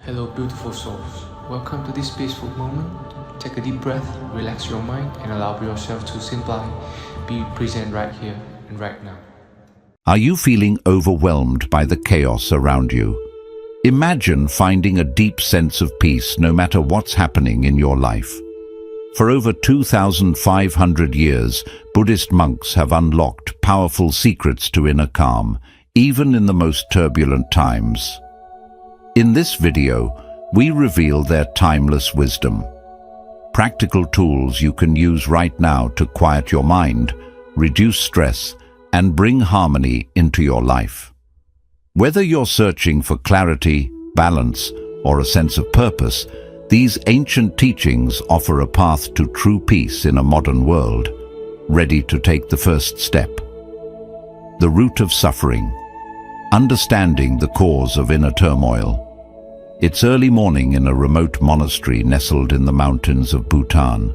Hello, beautiful souls. Welcome to this peaceful moment. Take a deep breath, relax your mind, and allow yourself to simply be present right here and right now. Are you feeling overwhelmed by the chaos around you? Imagine finding a deep sense of peace no matter what's happening in your life. For over 2,500 years, Buddhist monks have unlocked powerful secrets to inner calm, even in the most turbulent times. In this video, we reveal their timeless wisdom. Practical tools you can use right now to quiet your mind, reduce stress, and bring harmony into your life. Whether you're searching for clarity, balance, or a sense of purpose, these ancient teachings offer a path to true peace in a modern world. Ready to take the first step? The root of suffering. Understanding the cause of inner turmoil. It's early morning in a remote monastery nestled in the mountains of Bhutan.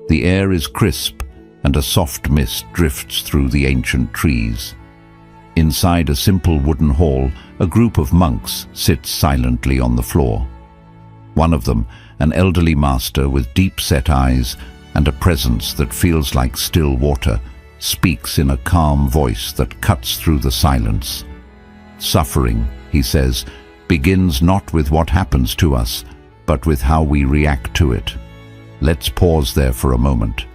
The air is crisp and a soft mist drifts through the ancient trees. Inside a simple wooden hall, a group of monks sits silently on the floor. One of them, an elderly master with deep-set eyes and a presence that feels like still water, speaks in a calm voice that cuts through the silence. Suffering, he says, begins not with what happens to us, but with how we react to it. Let's pause there for a moment.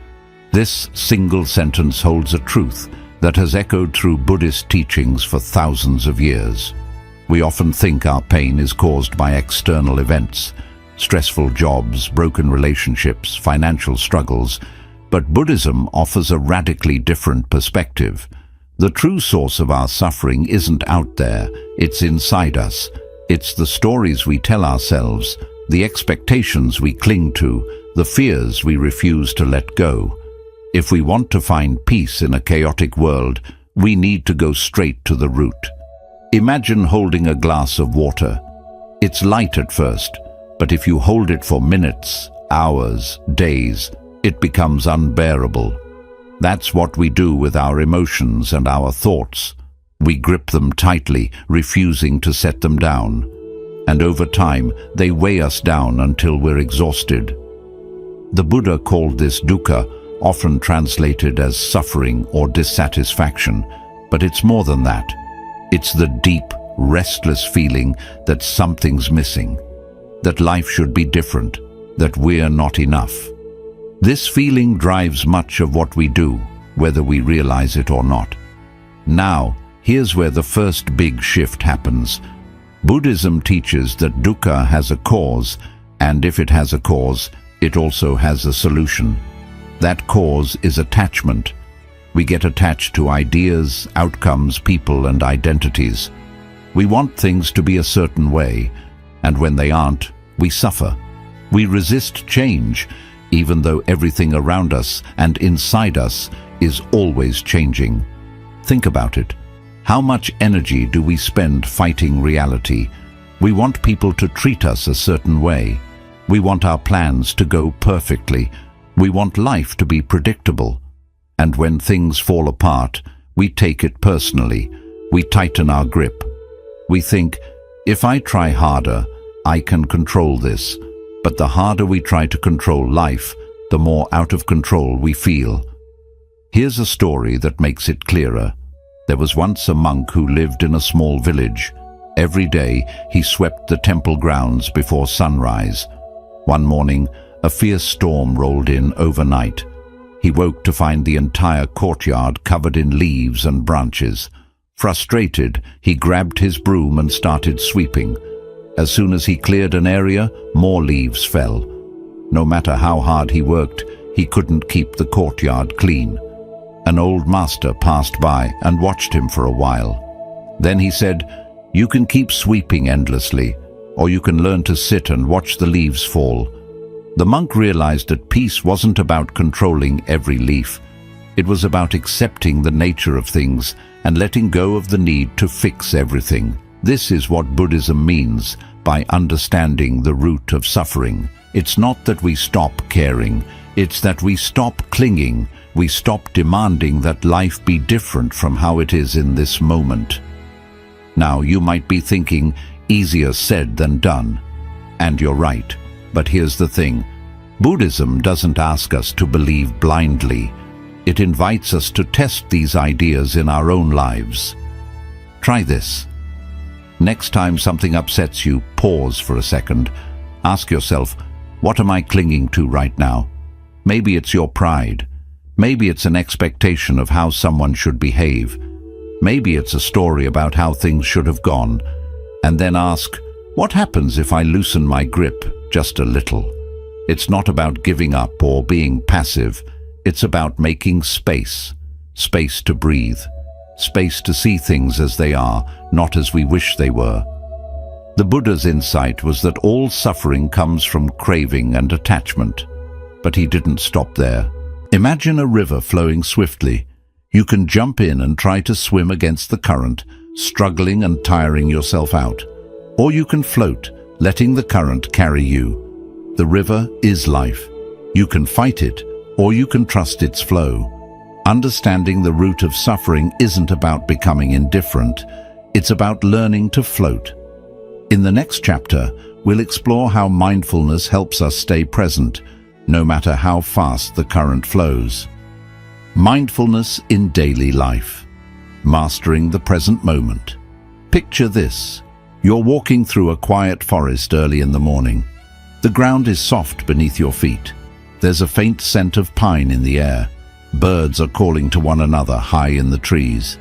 This single sentence holds a truth that has echoed through Buddhist teachings for thousands of years. We often think our pain is caused by external events, stressful jobs, broken relationships, financial struggles, but Buddhism offers a radically different perspective. The true source of our suffering isn't out there, it's inside us. It's the stories we tell ourselves, the expectations we cling to, the fears we refuse to let go. If we want to find peace in a chaotic world, we need to go straight to the root. Imagine holding a glass of water. It's light at first, but if you hold it for minutes, hours, days, it becomes unbearable. That's what we do with our emotions and our thoughts. We grip them tightly, refusing to set them down. And over time, they weigh us down until we're exhausted. The Buddha called this dukkha, often translated as suffering or dissatisfaction, but it's more than that. It's the deep, restless feeling that something's missing, that life should be different, that we're not enough. This feeling drives much of what we do, whether we realize it or not. Now, here's where the first big shift happens. Buddhism teaches that dukkha has a cause, and if it has a cause, it also has a solution. That cause is attachment. We get attached to ideas, outcomes, people, and identities. We want things to be a certain way, and when they aren't, we suffer. We resist change, even though everything around us and inside us is always changing. Think about it. How much energy do we spend fighting reality? We want people to treat us a certain way. We want our plans to go perfectly. We want life to be predictable. And when things fall apart, we take it personally. We tighten our grip. We think, if I try harder, I can control this. But the harder we try to control life, the more out of control we feel. Here's a story that makes it clearer. There was once a monk who lived in a small village. Every day, he swept the temple grounds before sunrise. One morning, a fierce storm rolled in overnight. He woke to find the entire courtyard covered in leaves and branches. Frustrated, he grabbed his broom and started sweeping. As soon as he cleared an area, more leaves fell. No matter how hard he worked, he couldn't keep the courtyard clean. An old master passed by and watched him for a while. Then he said, "You can keep sweeping endlessly, or you can learn to sit and watch the leaves fall." The monk realized that peace wasn't about controlling every leaf. It was about accepting the nature of things and letting go of the need to fix everything. This is what Buddhism means by understanding the root of suffering. It's not that we stop caring, it's that we stop clinging, we stop demanding that life be different from how it is in this moment. Now, you might be thinking, Easier said than done. And you're right. But here's the thing. Buddhism doesn't ask us to believe blindly. It invites us to test these ideas in our own lives. Try this. Next time something upsets you, pause for a second. Ask yourself, what am I clinging to right now? Maybe it's your pride. Maybe it's an expectation of how someone should behave. Maybe it's a story about how things should have gone. And then ask, what happens if I loosen my grip just a little? It's not about giving up or being passive. It's about making space. Space to breathe. Space to see things as they are, not as we wish they were. The Buddha's insight was that all suffering comes from craving and attachment. But he didn't stop there. Imagine a river flowing swiftly. You can jump in and try to swim against the current, struggling and tiring yourself out. Or you can float, letting the current carry you. The river is life. You can fight it, or you can trust its flow. Understanding the root of suffering isn't about becoming indifferent. It's about learning to float. In the next chapter, we'll explore how mindfulness helps us stay present, no matter how fast the current flows. Mindfulness in daily life. Mastering the present moment. Picture this. You're walking through a quiet forest early in the morning. The ground is soft beneath your feet. There's a faint scent of pine in the air. Birds are calling to one another high in the trees.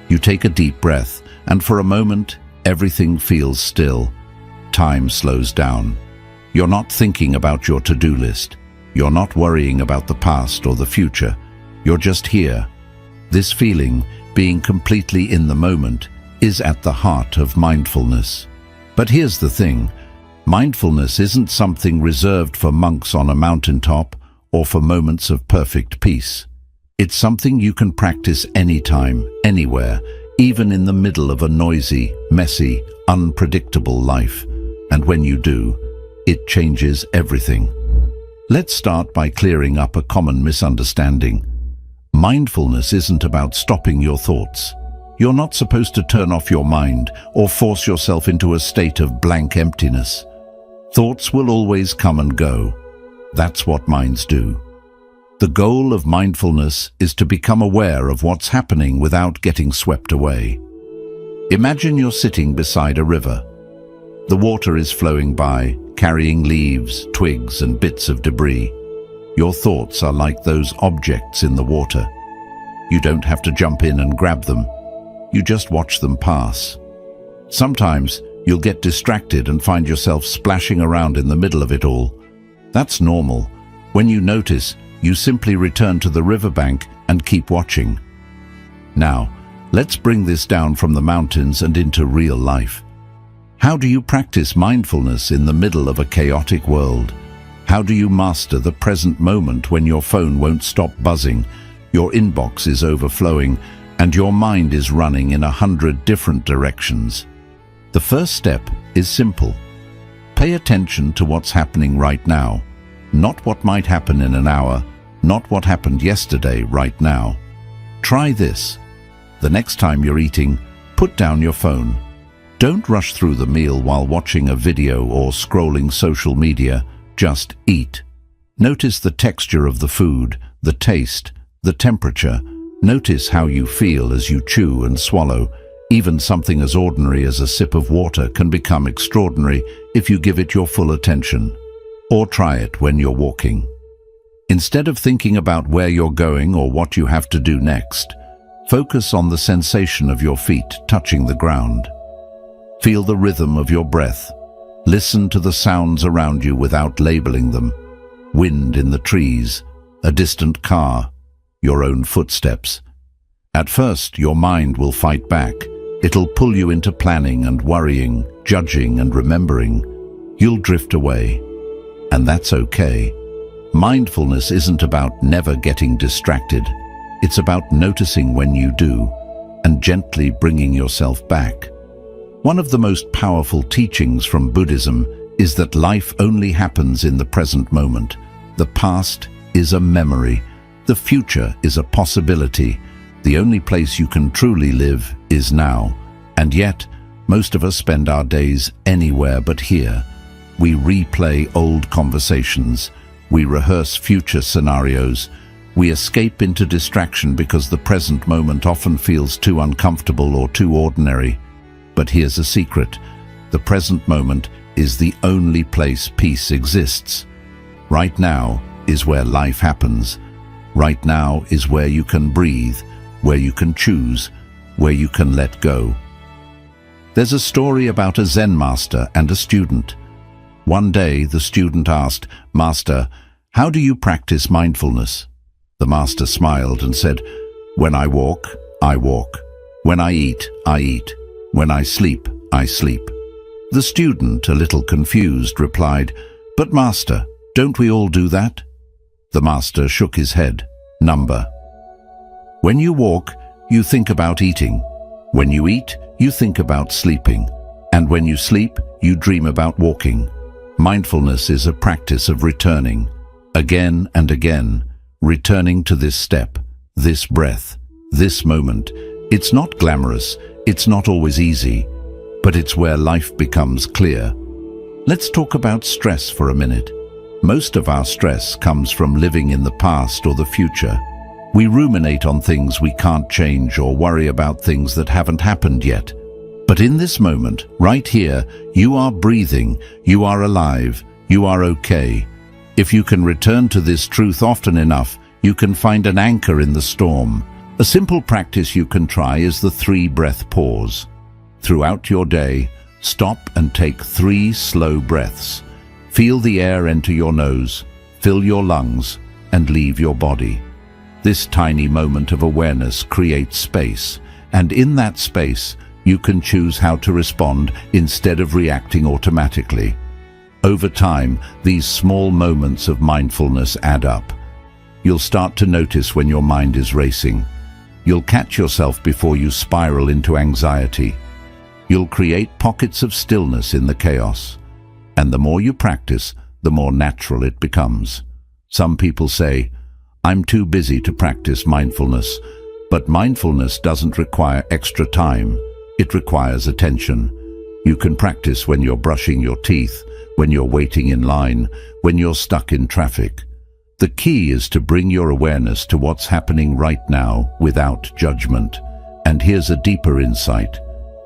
You take a deep breath, and for a moment, everything feels still. Time slows down. You're not thinking about your to-do list. You're not worrying about the past or the future. You're just here. This feeling, being completely in the moment, is at the heart of mindfulness. But here's the thing. Mindfulness isn't something reserved for monks on a mountaintop or for moments of perfect peace. It's something you can practice anytime, anywhere, even in the middle of a noisy, messy, unpredictable life. And when you do, it changes everything. Let's start by clearing up a common misunderstanding. Mindfulness isn't about stopping your thoughts. You're not supposed to turn off your mind or force yourself into a state of blank emptiness. Thoughts will always come and go. That's what minds do. The goal of mindfulness is to become aware of what's happening without getting swept away. Imagine you're sitting beside a river. The water is flowing by, carrying leaves, twigs, and bits of debris. Your thoughts are like those objects in the water. You don't have to jump in and grab them. You just watch them pass. Sometimes you'll get distracted and find yourself splashing around in the middle of it all. That's normal. When you notice, you simply return to the riverbank and keep watching. Now, let's bring this down from the mountains and into real life. How do you practice mindfulness in the middle of a chaotic world? How do you master the present moment when your phone won't stop buzzing, your inbox is overflowing, and your mind is running in 100 different directions? The first step is simple. Pay attention to what's happening right now, not what might happen in an hour, not what happened yesterday, right now. Try this. The next time you're eating, put down your phone. Don't rush through the meal while watching a video or scrolling social media. Just eat. Notice the texture of the food, the taste, the temperature. Notice how you feel as you chew and swallow. Even something as ordinary as a sip of water can become extraordinary if you give it your full attention. Or try it when you're walking. Instead of thinking about where you're going or what you have to do next, focus on the sensation of your feet touching the ground. Feel the rhythm of your breath. Listen to the sounds around you without labeling them. Wind in the trees, a distant car, your own footsteps. At first, your mind will fight back. It'll pull you into planning and worrying, judging and remembering. You'll drift away. And that's okay. Mindfulness isn't about never getting distracted. It's about noticing when you do and gently bringing yourself back. One of the most powerful teachings from Buddhism is that life only happens in the present moment. The past is a memory. The future is a possibility. The only place you can truly live is now. And yet, Most of us spend our days anywhere but here. We replay old conversations. We rehearse future scenarios. We escape into distraction because the present moment often feels too uncomfortable or too ordinary. But here's a secret. The present moment is the only place peace exists. Right now is where life happens. Right now is where you can breathe, where you can choose, where you can let go. There's a story about a Zen master and a student. One day, the student asked, "Master, how do you practice mindfulness?" The master smiled and said, "When I walk, I walk. When I eat, I eat. When I sleep, I sleep." The student, a little confused, replied, "But master, don't we all do that?" The master shook his head. "Number. When you walk, you think about eating. When you eat, you think about sleeping. And when you sleep, you dream about walking. Mindfulness is a practice of returning, again and again, returning to this step, this breath, this moment. It's not glamorous, it's not always easy, but it's where life becomes clear. Let's talk about stress for a minute. Most of our stress comes from living in the past or the future. We ruminate on things we can't change or worry about things that haven't happened yet. But in this moment, right here, you are breathing, you are alive, you are okay. If you can return to this truth often enough, you can find an anchor in the storm. A simple practice you can try is the 3-breath pause. Throughout your day, stop and take 3 slow breaths. Feel the air enter your nose, fill your lungs, and leave your body. This tiny moment of awareness creates space, and in that space, you can choose how to respond instead of reacting automatically. Over time, these small moments of mindfulness add up. You'll start to notice when your mind is racing. You'll catch yourself before you spiral into anxiety. You'll create pockets of stillness in the chaos. And the more you practice, the more natural it becomes. Some people say, "I'm too busy to practice mindfulness." But mindfulness doesn't require extra time. It requires attention. You can practice when you're brushing your teeth, when you're waiting in line, when you're stuck in traffic. The key is to bring your awareness to what's happening right now without judgment. And here's a deeper insight.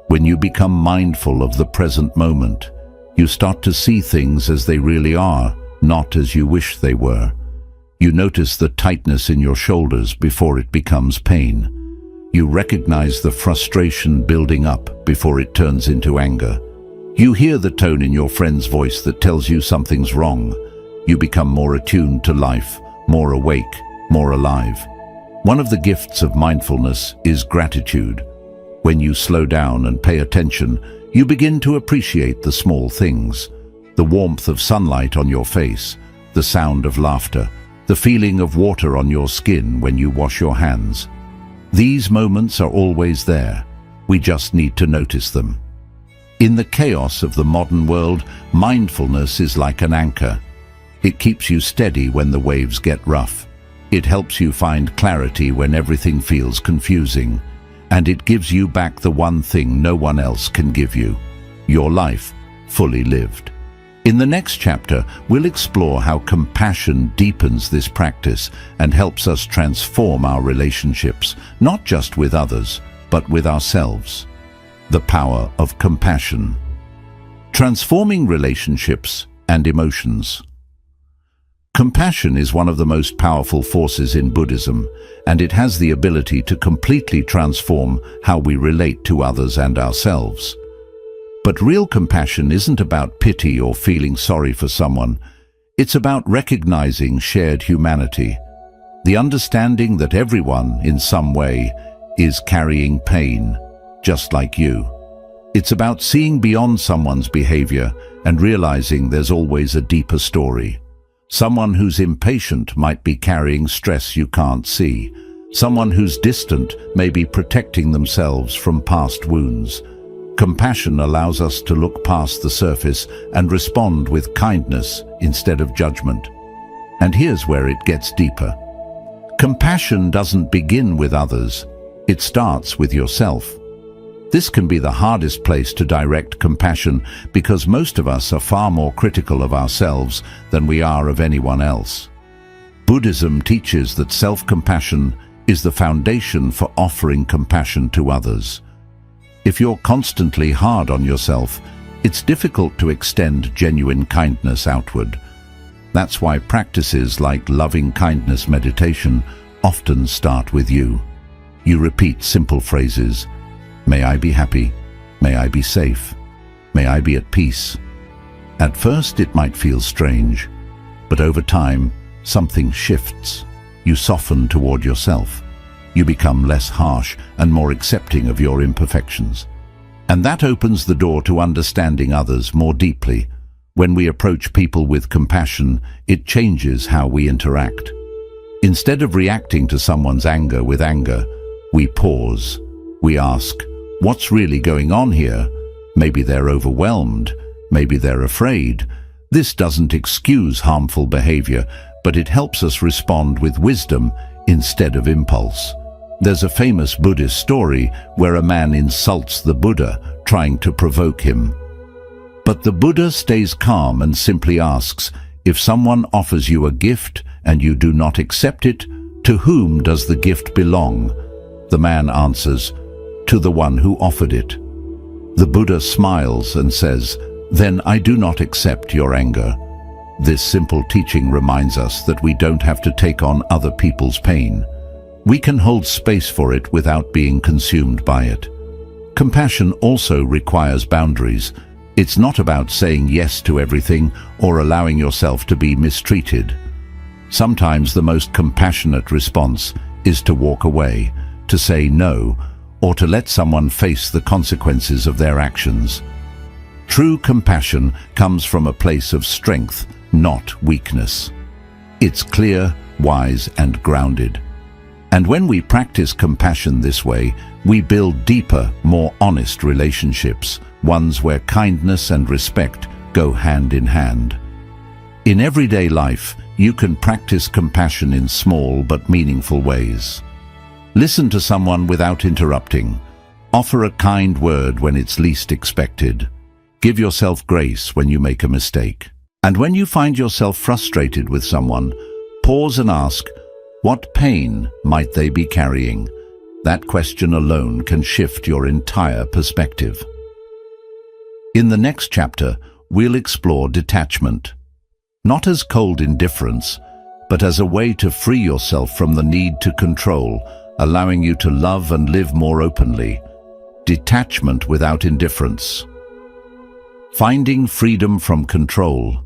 When you become mindful of the present moment, you start to see things as they really are, not as you wish they were. You notice the tightness in your shoulders before it becomes pain. You recognize the frustration building up before it turns into anger. You hear the tone in your friend's voice that tells you something's wrong. You become more attuned to life, more awake, more alive. One of the gifts of mindfulness is gratitude. When you slow down and pay attention, you begin to appreciate the small things. The warmth of sunlight on your face, the sound of laughter, the feeling of water on your skin when you wash your hands. These moments are always there. We just need to notice them. In the chaos of the modern world, mindfulness is like an anchor. It keeps you steady when the waves get rough. It helps you find clarity when everything feels confusing. And it gives you back the one thing no one else can give you: your life, fully lived. In the next chapter, we'll explore how compassion deepens this practice and helps us transform our relationships, not just with others, but with ourselves. The power of compassion. Transforming relationships and emotions. Compassion is one of the most powerful forces in Buddhism, and it has the ability to completely transform how we relate to others and ourselves. But real compassion isn't about pity or feeling sorry for someone. It's about recognizing shared humanity, the understanding that everyone, in some way, is carrying pain, just like you. It's about seeing beyond someone's behavior and realizing there's always a deeper story. Someone who's impatient might be carrying stress you can't see. Someone who's distant may be protecting themselves from past wounds. Compassion allows us to look past the surface and respond with kindness instead of judgment. And here's where it gets deeper. Compassion doesn't begin with others. It starts with yourself. This can be the hardest place to direct compassion because most of us are far more critical of ourselves than we are of anyone else. Buddhism teaches that self-compassion is the foundation for offering compassion to others. If you're constantly hard on yourself, it's difficult to extend genuine kindness outward. That's why practices like loving-kindness meditation often start with you. You repeat simple phrases: may I be happy, may I be safe, may I be at peace. At first it might feel strange, but over time something shifts. You soften toward yourself. You become less harsh and more accepting of your imperfections. And that opens the door to understanding others more deeply. When we approach people with compassion, it changes how we interact. Instead of reacting to someone's anger with anger, we pause. We ask, what's really going on here? Maybe they're overwhelmed. Maybe they're afraid. This doesn't excuse harmful behavior, but it helps us respond with wisdom instead of impulse. There's a famous Buddhist story where a man insults the Buddha, trying to provoke him. But the Buddha stays calm and simply asks, if someone offers you a gift and you do not accept it, to whom does the gift belong? The man answers, to the one who offered it. The Buddha smiles and says, then I do not accept your anger. This simple teaching reminds us that we don't have to take on other people's pain. We can hold space for it without being consumed by it. Compassion also requires boundaries. It's not about saying yes to everything or allowing yourself to be mistreated. Sometimes the most compassionate response is to walk away, to say no, or to let someone face the consequences of their actions. True compassion comes from a place of strength, not weakness. It's clear, wise, and grounded. And when we practice compassion this way, we build deeper, more honest relationships, ones where kindness and respect go hand in hand. In everyday life, you can practice compassion in small but meaningful ways. Listen to someone without interrupting. Offer a kind word when it's least expected. Give yourself grace when you make a mistake. And when you find yourself frustrated with someone, pause and ask, what pain might they be carrying? That question alone can shift your entire perspective. In the next chapter, we'll explore detachment. Not as cold indifference, but as a way to free yourself from the need to control, allowing you to love and live more openly. Detachment without indifference. Finding freedom from control.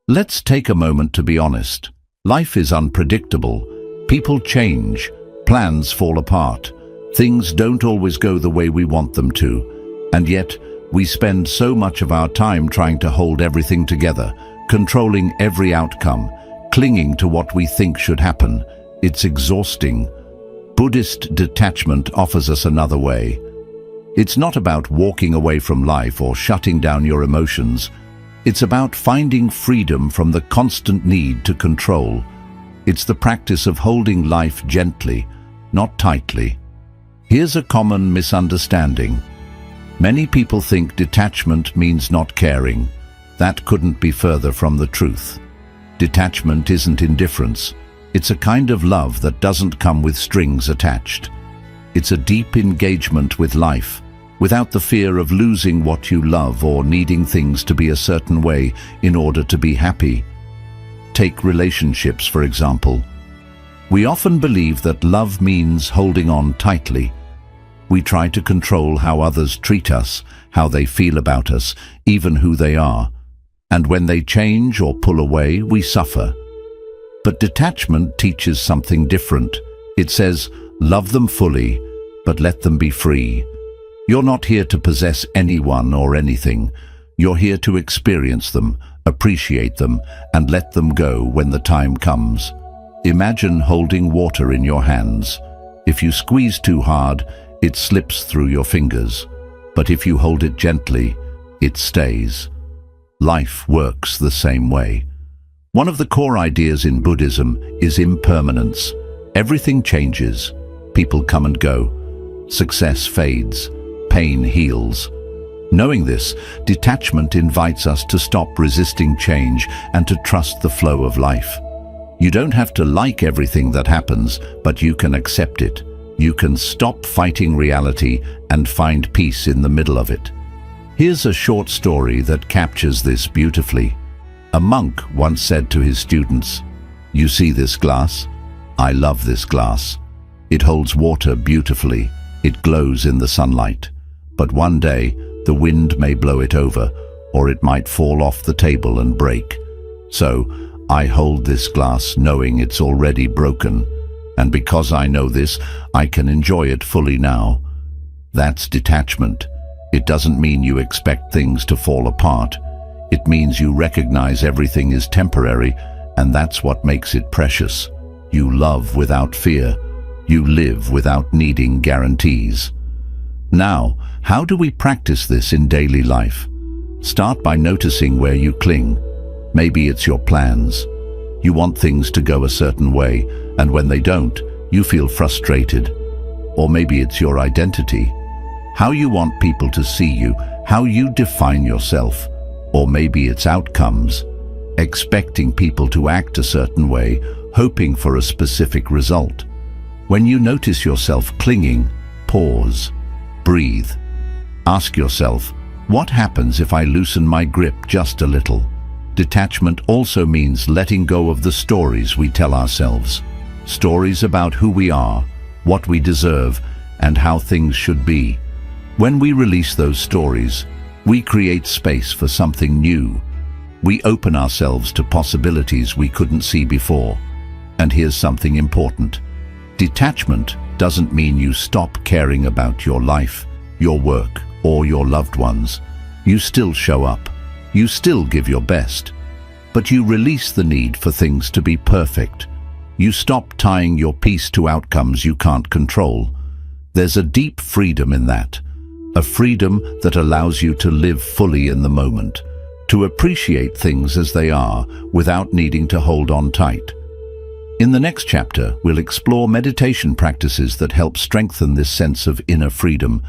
Let's take a moment to be honest. Life is unpredictable. People change. Plans fall apart. Things don't always go the way we want them to. And yet, we spend so much of our time trying to hold everything together, controlling every outcome, clinging to what we think should happen. It's exhausting. Buddhist detachment offers us another way. It's not about walking away from life or shutting down your emotions. It's about finding freedom from the constant need to control. It's the practice of holding life gently, not tightly. Here's a common misunderstanding. Many people think detachment means not caring. That couldn't be further from the truth. Detachment isn't indifference. It's a kind of love that doesn't come with strings attached. It's a deep engagement with life, without the fear of losing what you love or needing things to be a certain way in order to be happy. Take relationships, for example. We often believe that love means holding on tightly. We try to control how others treat us, how they feel about us, even who they are. And when they change or pull away, we suffer. But detachment teaches something different. It says, love them fully, but let them be free. You're not here to possess anyone or anything. You're here to experience them, appreciate them, and let them go when the time comes. Imagine holding water in your hands. If you squeeze too hard, it slips through your fingers. But if you hold it gently, it stays. Life works the same way. One of the core ideas in Buddhism is impermanence. Everything changes. People come and go. Success fades. pain heals. Knowing this, detachment invites us to stop resisting change and to trust the flow of life. You don't have to like everything that happens, but you can accept it. You can stop fighting reality and find peace in the middle of it. Here's a short story that captures this beautifully. A monk once said to his students, "You see this glass? I love this glass. It holds water beautifully. It glows in the sunlight. But one day, the wind may blow it over, or it might fall off the table and break. So, I hold this glass knowing it's already broken, and because I know this, I can enjoy it fully now." That's detachment. It doesn't mean you expect things to fall apart. It means you recognize everything is temporary, and that's what makes it precious. You love without fear. You live without needing guarantees. Now, how do we practice this in daily life? Start by noticing where you cling. Maybe it's your plans. You want things to go a certain way, and when they don't, you feel frustrated. Or maybe it's your identity. How you want people to see you, how you define yourself. Or maybe it's outcomes. Expecting people to act a certain way, hoping for a specific result. When you notice yourself clinging, pause. Breathe. Ask yourself, what happens if I loosen my grip just a little? Detachment also means letting go of the stories we tell ourselves. Stories about who we are, what we deserve, and how things should be. When we release those stories, we create space for something new. We open ourselves to possibilities we couldn't see before. And here's something important. Detachment doesn't mean you stop caring about your life, your work, or your loved ones. You still show up. You still give your best. But you release the need for things to be perfect. You stop tying your peace to outcomes you can't control. There's a deep freedom in that. A freedom that allows you to live fully in the moment, to appreciate things as they are without needing to hold on tight. In the next chapter, we'll explore meditation practices that help strengthen this sense of inner freedom,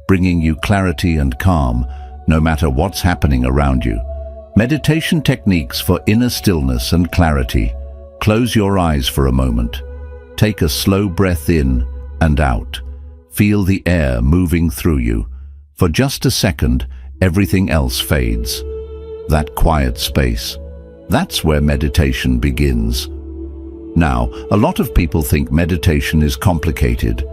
bringing you clarity and calm, no matter what's happening around you. Meditation techniques for inner stillness and clarity. Close your eyes for a moment. Take a slow breath in and out. Feel the air moving through you. For just a second, everything else fades. That quiet space. That's where meditation begins. Now, a lot of people think meditation is complicated,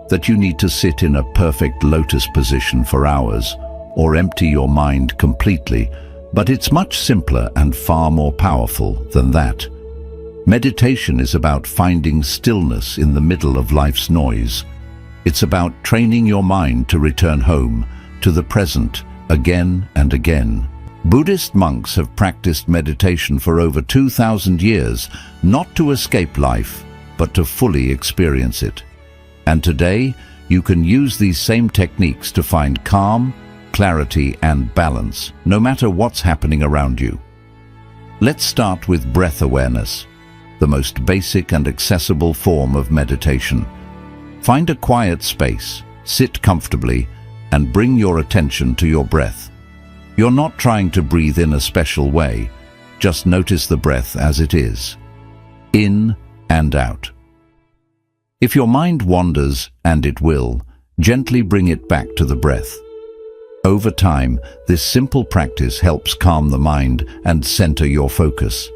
that you need to sit in a perfect lotus position for hours, or empty your mind completely, but it's much simpler and far more powerful than that. Meditation is about finding stillness in the middle of life's noise. It's about training your mind to return home, to the present, again and again. Buddhist monks have practiced meditation for over 2,000 years, not to escape life, but to fully experience it. And today, you can use these same techniques to find calm, clarity, and balance, no matter what's happening around you. Let's start with breath awareness, the most basic and accessible form of meditation. Find a quiet space, sit comfortably, and bring your attention to your breath. You're not trying to breathe in a special way. Just notice the breath as it is. In and out. If your mind wanders, and it will, gently bring it back to the breath. Over time, this simple practice helps calm the mind and center your focus.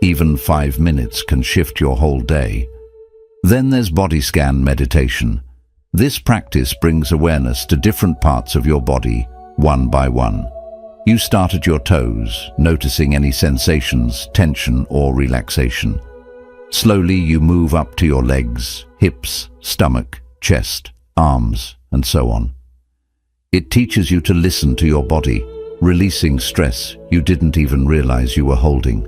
Even 5 minutes can shift your whole day. Then there's body scan meditation. This practice brings awareness to different parts of your body, one by one. You start at your toes, noticing any sensations, tension, or relaxation. Slowly you move up to your legs, hips, stomach, chest, arms, and so on. It teaches you to listen to your body, releasing stress you didn't even realize you were holding.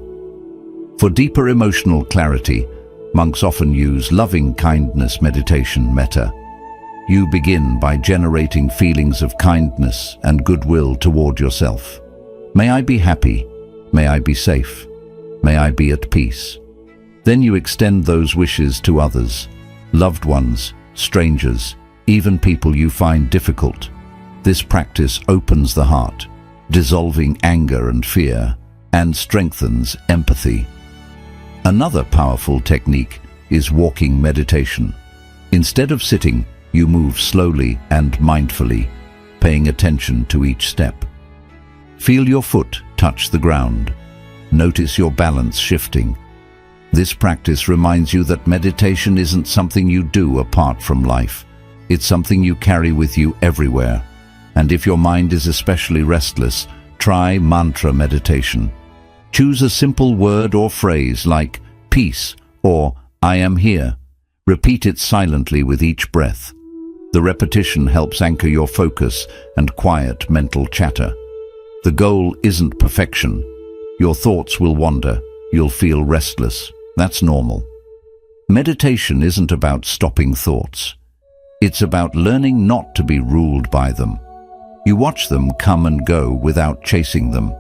For deeper emotional clarity, monks often use loving kindness meditation, metta. You begin by generating feelings of kindness and goodwill toward yourself. May I be happy? May I be safe? May I be at peace? Then you extend those wishes to others, loved ones, strangers, even people you find difficult. This practice opens the heart, dissolving anger and fear, and strengthens empathy. Another powerful technique is walking meditation. Instead of sitting, you move slowly and mindfully, paying attention to each step. Feel your foot touch the ground. Notice your balance shifting. This practice reminds you that meditation isn't something you do apart from life. It's something you carry with you everywhere. And if your mind is especially restless, try mantra meditation. Choose a simple word or phrase like peace or I am here. Repeat it silently with each breath. The repetition helps anchor your focus and quiet mental chatter. The goal isn't perfection. Your thoughts will wander. You'll feel restless. That's normal. Meditation isn't about stopping thoughts. It's about learning not to be ruled by them. You watch them come and go without chasing them.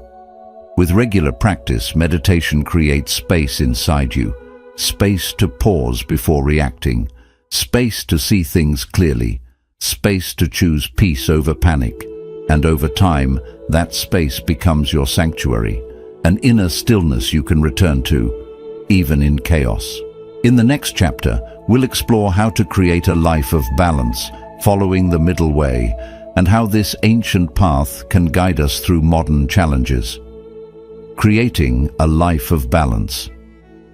With regular practice, meditation creates space inside you, space to pause before reacting, space to see things clearly, space to choose peace over panic, and over time, that space becomes your sanctuary, an inner stillness you can return to, even in chaos. In the next chapter, we'll explore how to create a life of balance, following the middle way, and how this ancient path can guide us through modern challenges. Creating a life of balance.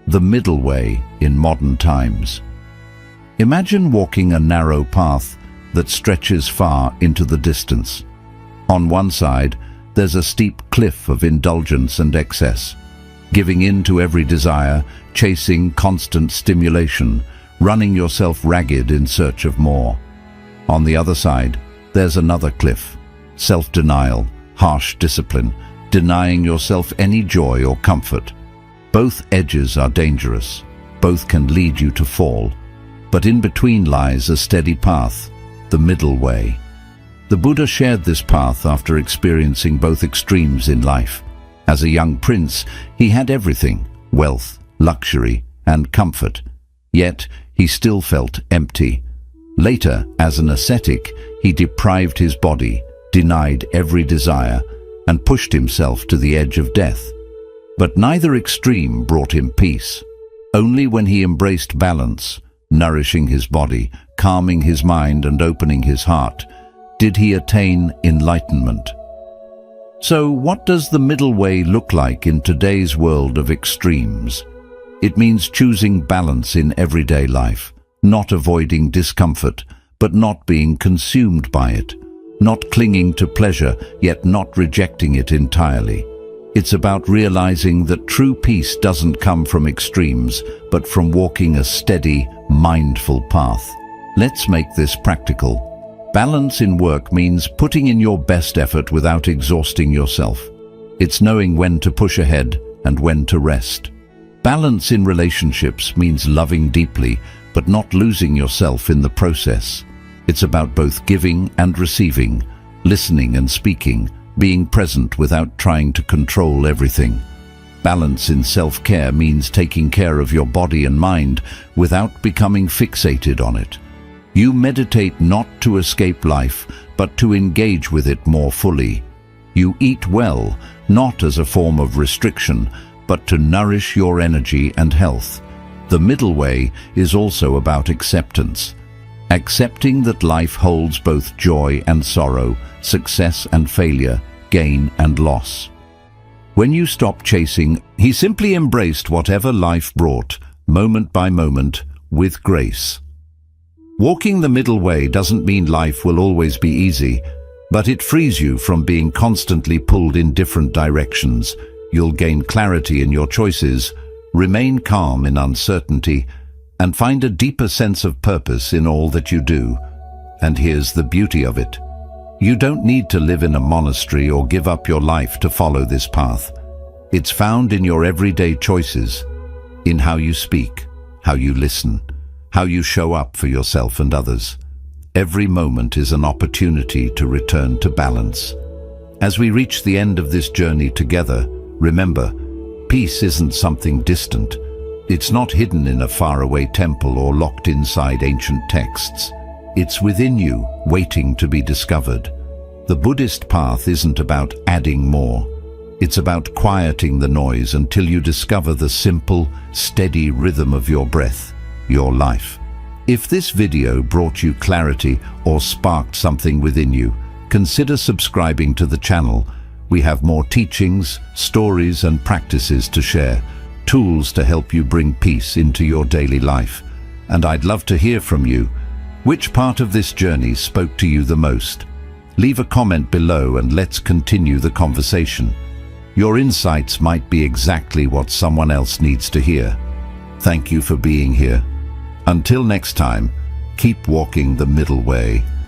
The middle way in modern times. Imagine walking a narrow path that stretches far into the distance. On one side, there's a steep cliff of indulgence and excess, giving in to every desire, chasing constant stimulation, running yourself ragged in search of more. On the other side, there's another cliff, self-denial, harsh discipline, denying yourself any joy or comfort. Both edges are dangerous. Both can lead you to fall. But in between lies a steady path, the middle way. The Buddha shared this path after experiencing both extremes in life. As a young prince, he had everything, wealth, luxury, and comfort. Yet, he still felt empty. Later, as an ascetic, he deprived his body, denied every desire, and pushed himself to the edge of death. But neither extreme brought him peace. Only when he embraced balance, nourishing his body, calming his mind and opening his heart, did he attain enlightenment. So what does the middle way look like in today's world of extremes? It means choosing balance in everyday life, not avoiding discomfort, but not being consumed by it, not clinging to pleasure, yet not rejecting it entirely. It's about realizing that true peace doesn't come from extremes, but from walking a steady, mindful path. Let's make this practical. Balance in work means putting in your best effort without exhausting yourself. It's knowing when to push ahead and when to rest. Balance in relationships means loving deeply, but not losing yourself in the process. It's about both giving and receiving, listening and speaking, being present without trying to control everything. Balance in self-care means taking care of your body and mind without becoming fixated on it. You meditate not to escape life, but to engage with it more fully. You eat well, not as a form of restriction, but to nourish your energy and health. The middle way is also about acceptance. Accepting that life holds both joy and sorrow, success and failure, gain and loss. When you stop chasing, he simply embraced whatever life brought, moment by moment, with grace. Walking the middle way doesn't mean life will always be easy, but it frees you from being constantly pulled in different directions. You'll gain clarity in your choices, remain calm in uncertainty, and find a deeper sense of purpose in all that you do. And here's the beauty of it. You don't need to live in a monastery or give up your life to follow this path. It's found in your everyday choices, in how you speak, how you listen, how you show up for yourself and others. Every moment is an opportunity to return to balance. As we reach the end of this journey together, remember, peace isn't something distant. It's not hidden in a faraway temple or locked inside ancient texts. It's within you, waiting to be discovered. The Buddhist path isn't about adding more. It's about quieting the noise until you discover the simple, steady rhythm of your breath, your life. If this video brought you clarity or sparked something within you, consider subscribing to the channel. We have more teachings, stories and practices to share, tools to help you bring peace into your daily life. And I'd love to hear from you. Which part of this journey spoke to you the most? Leave a comment below and let's continue the conversation. Your insights might be exactly what someone else needs to hear. Thank you for being here. Until next time, keep walking the middle way.